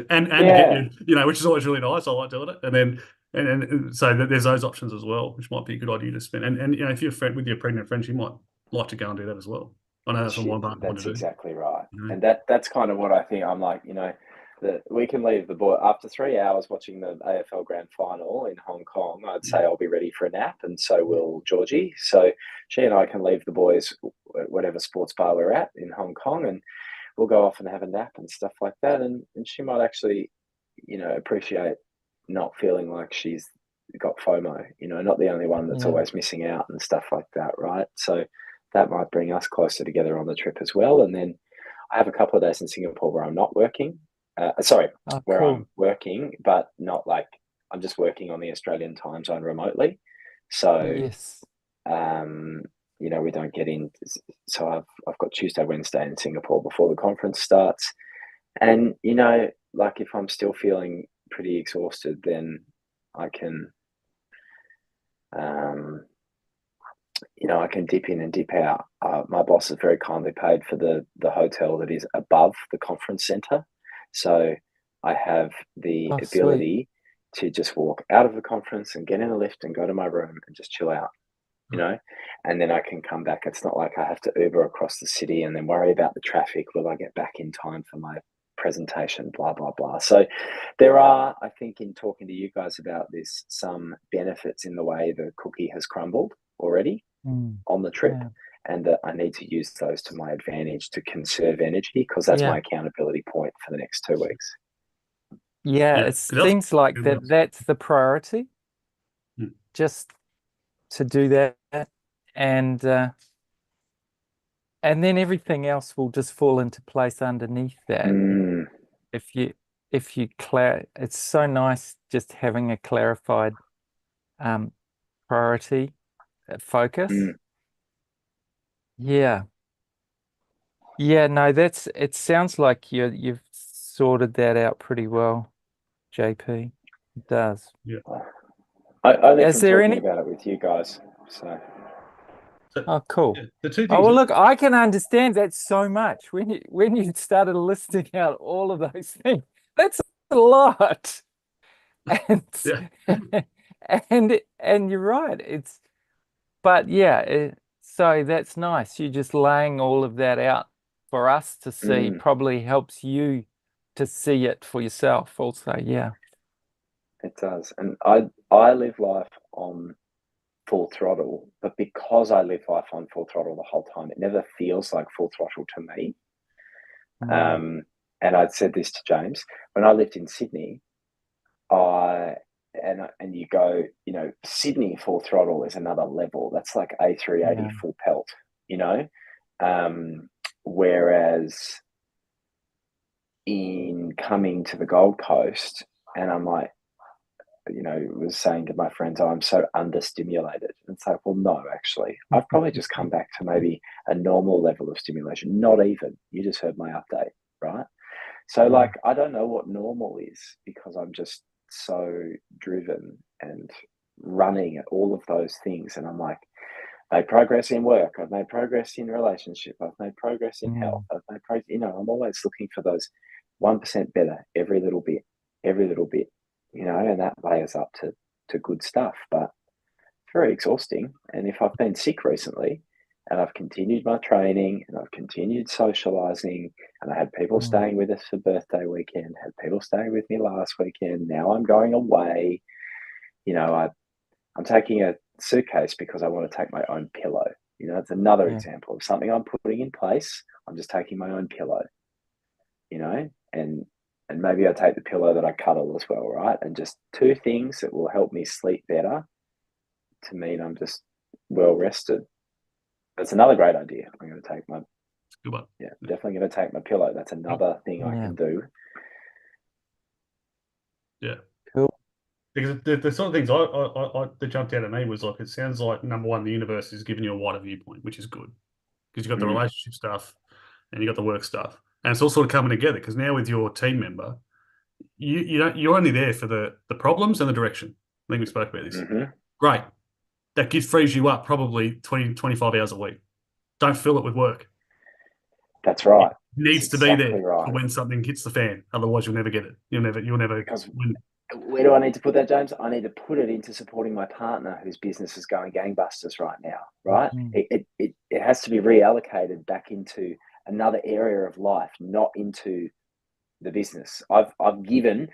and Yeah. get your, which is always really nice. I like doing it, and then and so there's those options as well, which might be a good idea to spend. And if you're with your pregnant friends, you might like to go and do that as well. I know that's what my partner wanted That's to do. exactly right. And that's kind of what I think. I'm like, that we can leave the boy after 3 hours watching the AFL Grand Final in Hong Kong. I'd say I'll be ready for a nap, and so will Georgie. So she and I can leave the boys at whatever sports bar we're at in Hong Kong, and we'll go off and have a nap and stuff like that. And she might actually, appreciate not feeling like she's got FOMO, not the only one that's always missing out and stuff like that, right? So that might bring us closer together on the trip as well. And then I have a couple of days in Singapore where I'm not working. Where cool. I'm working, but not like I'm just working on the Australian time zone remotely. So, Yes. we don't get in. So I've got Tuesday, Wednesday in Singapore before the conference starts. And, like if I'm still feeling pretty exhausted, then I can, I can dip in and dip out. My boss has very kindly paid for the hotel that is above the conference center. So I have the ability to just walk out of the conference and get in a lift and go to my room and just chill out, and then I can come back. It's not like I have to Uber across the city and then worry about the traffic. Will I get back in time for my presentation, blah, blah, blah. So there are, I think, in talking to you guys about this, some benefits in the way the cookie has crumbled already on the trip, and that I need to use those to my advantage to conserve energy, because that's my accountability point for the next 2 weeks. It seems like that's the priority, just to do that, and then everything else will just fall into place underneath that. If you it's so nice just having a clarified priority, focus. No, it sounds like you've sorted that out pretty well, JP. It does. Only Is from there talking any about it with you guys. So cool. The two things. Oh well, look, I can understand that so much when you started listing out all of those things. That's a lot, and and you're right. So that's nice. You're just laying all of that out for us to see. Probably helps you to see it for yourself also. Yeah, it does. And I live life on full throttle, but because I live life on full throttle the whole time, it never feels like full throttle to me. And I'd said this to James when I lived in Sydney. And you go, Sydney full throttle is another level. That's like A380 full pelt, whereas in coming to the Gold Coast, and I'm like, was saying to my friends, I'm so understimulated. And it's like, well, no, actually, I've probably just come back to maybe a normal level of stimulation. Not even. You just heard my update, right? So, I don't know what normal is, because I'm just so driven and running at all of those things. And I'm like, made progress in work. I've made progress in relationship. I've made progress in health. I've made progress. I'm always looking for those 1% better every little bit, and that layers up to good stuff. But it's very exhausting. And if I've been sick recently, and I've continued my training, and I've continued socializing, and I had people staying with us for birthday weekend, had people staying with me last weekend. Now I'm going away. I'm taking a suitcase because I want to take my own pillow. It's another example of something I'm putting in place. I'm just taking my own pillow, and maybe I take the pillow that I cuddle as well, right? And just 2 things that will help me sleep better to mean I'm just well rested. That's another great idea. I'm going to take my Good one. Yeah, definitely going to take my pillow. That's another thing I can do. Yeah. Cool. Because the sort of things that jumped out at me was like, it sounds like, number one, the universe is giving you a wider viewpoint, which is good, because you've got the relationship stuff and you got the work stuff, and it's all sort of coming together. Because now with your team member, you're only there for the problems and the direction. I think we spoke about this. Great. That frees you up probably 20, 25 hours a week. Don't fill it with work. That's right. needs to exactly be there right. for when something hits the fan. Otherwise, you'll never get it. You'll never Because win. where do I need to put that, James? I need to put it into supporting my partner whose business is going gangbusters right now, right? It has to be reallocated back into another area of life, not into the business. I've given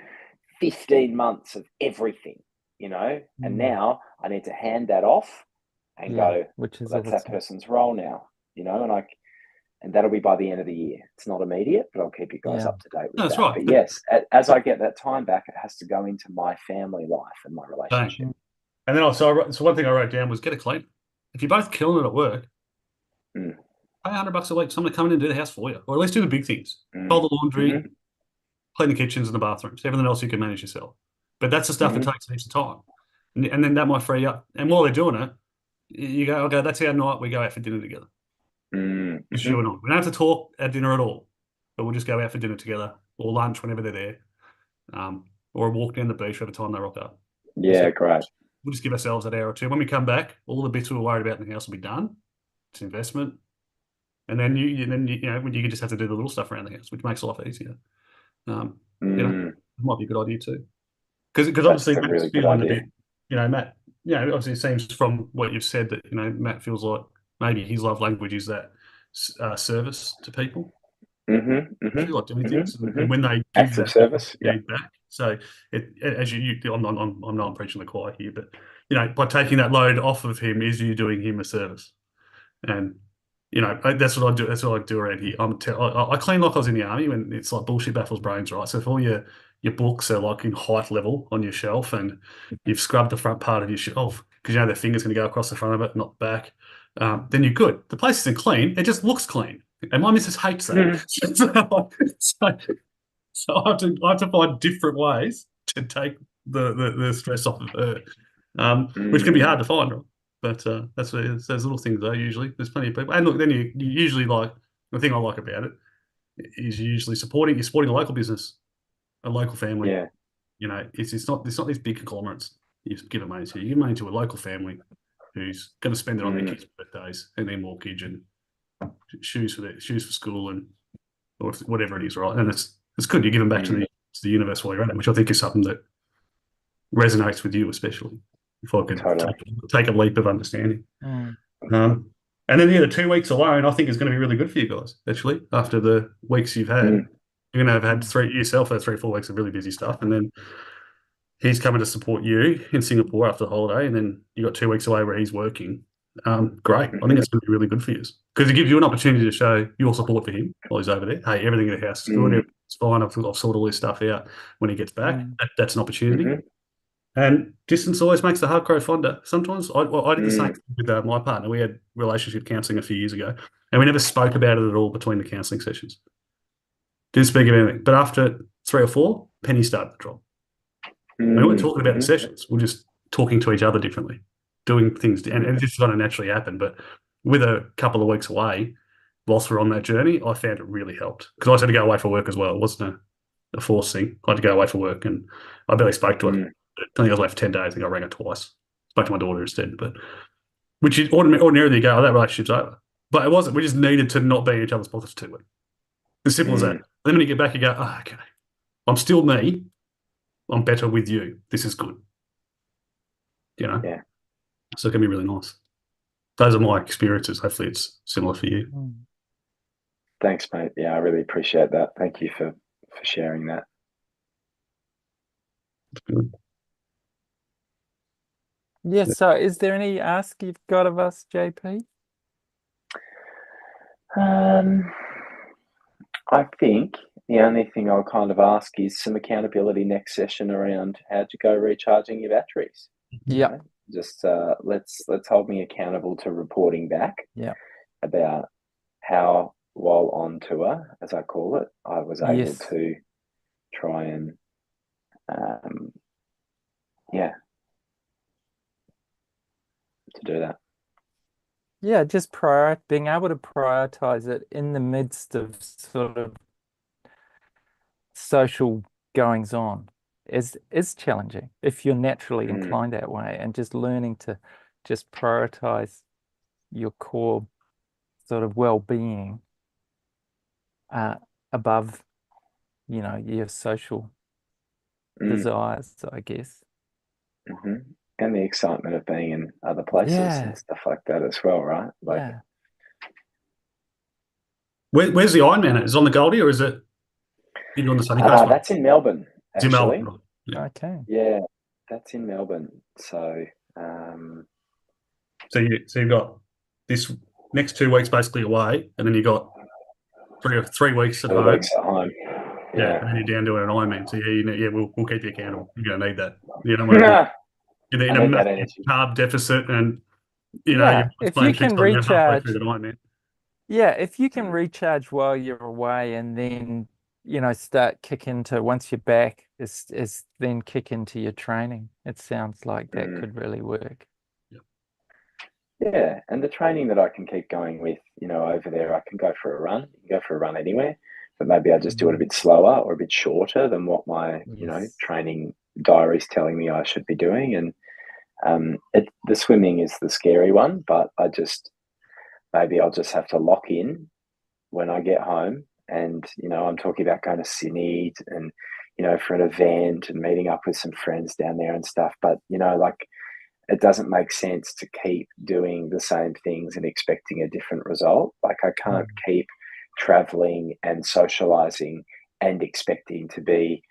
15 months of everything, and now I need to hand that off and go, which is well, that's awesome. that person's role now, and that'll be by the end of the year. It's not immediate, but I'll keep you guys up to date with That's that. right. But yes, as I get that time back, it has to go into my family life and my relationship. And then so one thing I wrote down was get a clean. If you're both killing it at work, pay $100 a week, someone to come in and do the house for you, or at least do the big things. Fold the laundry, clean the kitchens and the bathrooms. Everything else you can manage yourself. But that's the stuff that takes heaps of time. And then that might free up. And while they're doing it, you go, okay, that's our night. We go out for dinner together. Just you and I. We don't have to talk at dinner at all, but we'll just go out for dinner together or lunch whenever they're there, or a walk down the beach every time they rock up. Yeah, great. We'll just give ourselves an hour or two. When we come back, all the bits we were worried about in the house will be done. It's investment. And then you can just have to do the little stuff around the house, which makes life easier. It might be a good idea too. Because obviously That's a Matt's really good feeling a idea. bit, Matt, obviously it seems from what you've said that, Matt feels like maybe his love language is that service to people. Feel like doing things, and when they give active that, service, you need back. So as I'm not preaching the choir here, but by taking that load off of him is you doing him a service, and that's what I do. That's what I do around here. I clean like I was in the army when it's like bullshit baffles brains, right? So if all your books are like in height level on your shelf and you've scrubbed the front part of your shelf because their finger's going to go across the front of it, not the back, then you're good. The place isn't clean; it just looks clean. And my missus hates that. So I have to find different ways to take the stress off of her, which can be hard to find, right? But that's what it is. Those little things, though, usually. There's plenty of people. And look, then you usually like, the thing I like about it is you're supporting a local business, a local family. Yeah. It's not these big conglomerates you give money to. You give money to a local family who's going to spend it on their kids' birthdays and their mortgage and shoes for school and or whatever it is, right? And it's good. You give them back to the universe while you're at it, which I think is something that resonates with you, especially. If I could take a leap of understanding. And then the 2 weeks alone, I think is going to be really good for you guys. Actually, after the weeks you've had, you're going to have had 3 or 4 weeks of really busy stuff, and then he's coming to support you in Singapore after the holiday, and then you got 2 weeks away where he's working. Great. I think it's going to be really good for you because it gives you an opportunity to show your support for him while he's over there. Hey, everything in the house is good. It's fine. I've sorted all this stuff out. When he gets back, that's an opportunity. And distance always makes the heart grow fonder. Sometimes I did the same thing with my partner. We had relationship counselling a few years ago, and we never spoke about it at all between the counselling sessions. Didn't speak of anything. But after 3 or 4, pennies started to drop. We weren't talking about the sessions. We're just talking to each other differently, doing things. And it just kind of naturally happened. But with a couple of weeks away, whilst we're on that journey, I found it really helped. Because I had to go away for work as well. It wasn't a forced thing. I had to go away for work, and I barely spoke to her. I think I was away for 10 days. I think I rang her twice. Spoke to my daughter instead. But which is ordinarily you go, oh, that relationship's over. But it wasn't. We just needed to not be in each other's pockets for 2 weeks. As simple as that. Then when you get back, you go, oh, okay. I'm still me. I'm better with you. This is good. Yeah. So it can be really nice. Those are my experiences. Hopefully it's similar for you. Thanks, mate. Yeah, I really appreciate that. Thank you for sharing that. Good. Yeah, so is there any ask you've got of us, JP? I think the only thing I'll kind of ask is some accountability next session around how'd you go recharging your batteries. Yeah. Just let's hold me accountable to reporting back. Yeah. About how, while on tour, as I call it, I was able to try and to do that. Yeah, just being able to prioritize it in the midst of sort of social goings on is challenging if you're naturally inclined that way, and just learning to just prioritize your core sort of well-being above, your social desires, I guess. And the excitement of being in other places and stuff like that as well, right? Like, Yeah. Where's the Ironman at? Is it on the Goldie, or is it you doing the Sunny Coast one? that's in Melbourne, It's in actually. Melbourne, right? Okay. Yeah, that's in Melbourne. So, So you've got this next 2 weeks basically away, and then you got 3 weeks at 3 home. weeks at home. Yeah, and then you're down doing an Ironman. So we'll keep you accountable. You're gonna need that. You don't want to be in a massive carb deficit, and you're if playing you can tricks on you halfway through recharge, the Ironman. if you can recharge while you're away, and then start kick into, once you're back, is then kick into your training. It sounds like that could really work. Yeah, and the training that I can keep going with, over there, I can go for a run. You can go for a run anywhere, but maybe I just do it a bit slower or a bit shorter than what my, training diary is telling me I should be doing. And the swimming is the scary one, but maybe I'll just have to lock in when I get home. And, I'm talking about going to Sydney and, for an event and meeting up with some friends down there and stuff. But, it doesn't make sense to keep doing the same things and expecting a different result. Like, I can't keep traveling and socializing and expecting to be,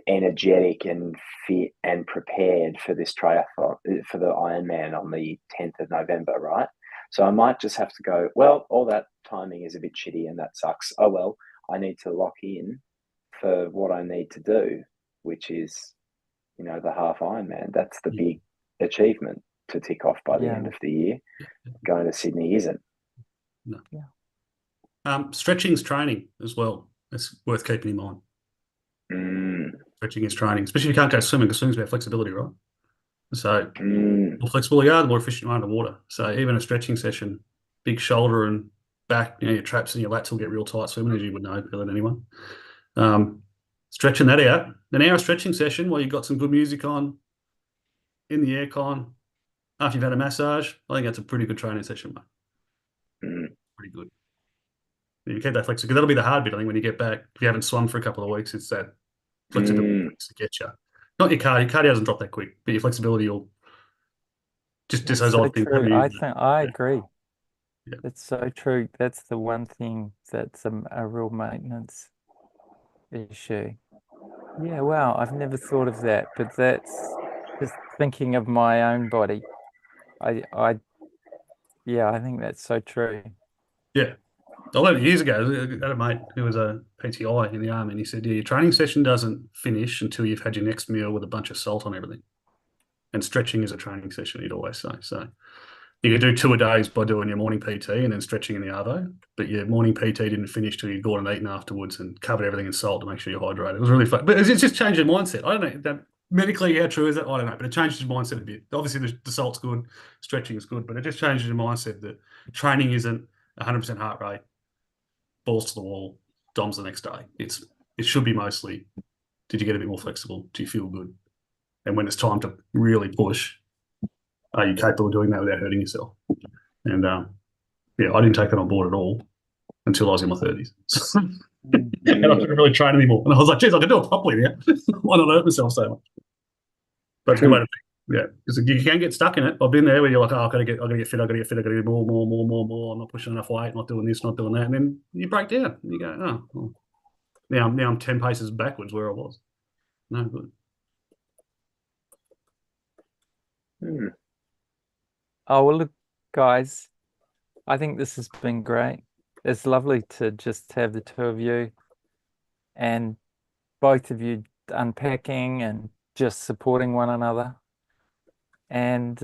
energetic and fit and prepared for this triathlon, for the Ironman on the 10th of November, right? So I might just have to go, well, all that timing is a bit shitty and that sucks. Oh, well, I need to lock in for what I need to do, which is, the half Ironman. That's the big achievement to tick off by the end of the year. Going to Sydney isn't. No. Yeah. Stretching's training as well. It's worth keeping in mind. Stretching is training, especially if you can't go swimming, because swimming's about flexibility, right? So the more flexible you are, the more efficient you are underwater. So even a stretching session, big shoulder and back, your traps and your lats will get real tight swimming, as you would know better than anyone. Stretching that out, an hour stretching session while you've got some good music on, in the aircon, after you've had a massage, I think that's a pretty good training session, mate. Pretty good. You keep that flexibility, because that'll be the hard bit, I think, when you get back. If you haven't swum for a couple of weeks, it's that flexibility to get you. Not your cardio. Cardio doesn't drop that quick, but your flexibility will just those odd things. I agree. Yeah. It's so true. That's the one thing that's a real maintenance issue. Yeah, wow, I've never thought of that, but that's just thinking of my own body. I think that's so true. Yeah. I learned years ago, I had a mate who was a PTI in the army, and he said, your training session doesn't finish until you've had your next meal with a bunch of salt on everything. And stretching is a training session, he'd always say. So you could do 2 a days by doing your morning PT and then stretching in the arvo, but your morning PT didn't finish till you'd gone and eaten afterwards and covered everything in salt to make sure you're hydrated. It was really fun. But it's just changed your mindset. I don't know. Medically, how true is that? I don't know. But it changes your mindset a bit. Obviously, the salt's good, stretching is good, but it just changes your mindset that training isn't 100% heart rate, balls to the wall, DOMs the next day. It should be mostly, did you get a bit more flexible? Do you feel good? And when it's time to really push, are you capable of doing that without hurting yourself? And I didn't take that on board at all until I was in my 30s. And I couldn't really train anymore. And I was like, geez, I can do it properly now. Why not hurt myself so much? But it's a good way to think. Yeah, because you can get stuck in it. I've been there where you're like, I've got to get fit, I've got to get more. I'm not pushing enough weight, not doing this, not doing that. And then you break down. And you go, oh, well, now I'm 10 paces backwards where I was. No good. Oh, well, look, guys, I think this has been great. It's lovely to just have the two of you and both of you unpacking and just supporting one another. And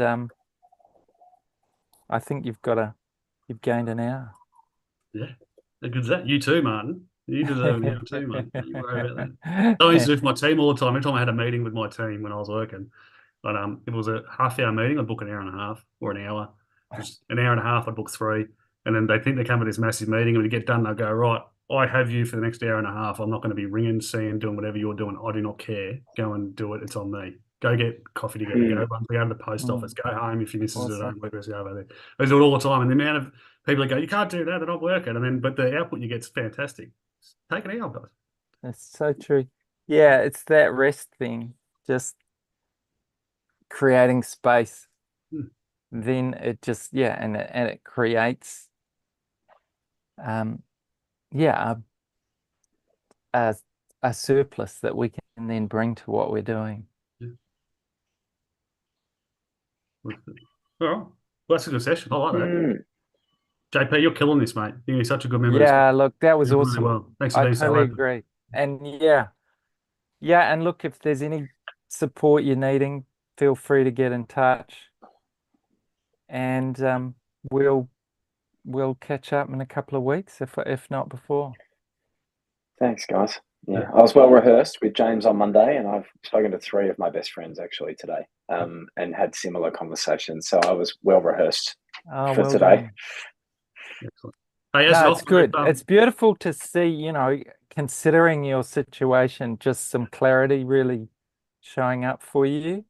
I think you've gained an hour. Yeah, how good's that? You too, Martin. You deserve an hour too, mate. Don't you worry about that. I used to do it for my team all the time. Every time I had a meeting with my team when I was working, but if it was a half-hour meeting, I'd book an hour and a half or an hour. Just an hour and a half, I'd book 3. And then they think they come to this massive meeting, and when you get done, they'll go, right, I have you for the next hour and a half. I'm not going to be ringing, seeing, doing whatever you're doing. I do not care. Go and do it. It's on me. Go get coffee together. Go to the post office. Go home if your missus is at home. Go over there. They do it all the time. And the amount of People go, you can't do that, they're not working. And then, but the output you get's fantastic. Take it out, guys. That's so true. Yeah, it's that rest thing, just creating space. Then it just, yeah, and it creates, yeah, a surplus that we can then bring to what we're doing. Yeah. All right. Well, that's a good session. I like that. JP, you're killing this, mate. You're such a good member. Yeah, look, that was You're doing awesome. really well. Thanks for I being so totally open. agree. And yeah, and look, if there's any support you're needing, feel free to get in touch. And we'll catch up in a couple of weeks, if not before. Thanks, guys. Yeah, I was well rehearsed with James on Monday, and I've spoken to 3 of my best friends actually today, and had similar conversations. So I was well rehearsed for well today. done. Excellent. Hey, No, it's good. It's beautiful to see, considering your situation, just some clarity really showing up for you.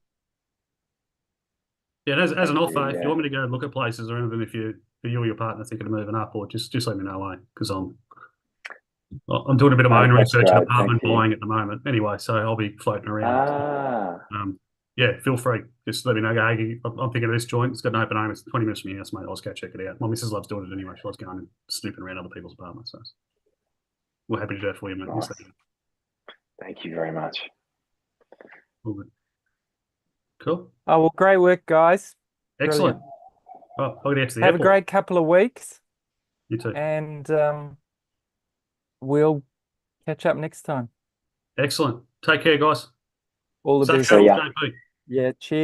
Yeah, and as an offer, if yeah. you want me to go look at places or anything, if you or your partner thinking of moving up, or just let me know, because I'm doing a bit of my own research and apartment buying at the moment. Anyway, so I'll be floating around. Yeah, feel free. Just let me know. Go, hey, I'm thinking of this joint. It's got an open home. It's 20 minutes from your house, mate. I'll just go check it out. My missus loves doing it anyway. She loves going and snooping around other people's apartments. So we're happy to do it for you, mate. Nice. Thank you very much. All good. Cool. Oh, well, great work, guys. Excellent. Oh, I'll get to the Have airport. a great couple of weeks. You too. And we'll catch up next time. Excellent. Take care, guys. All the best. See ya. Yeah, cheers.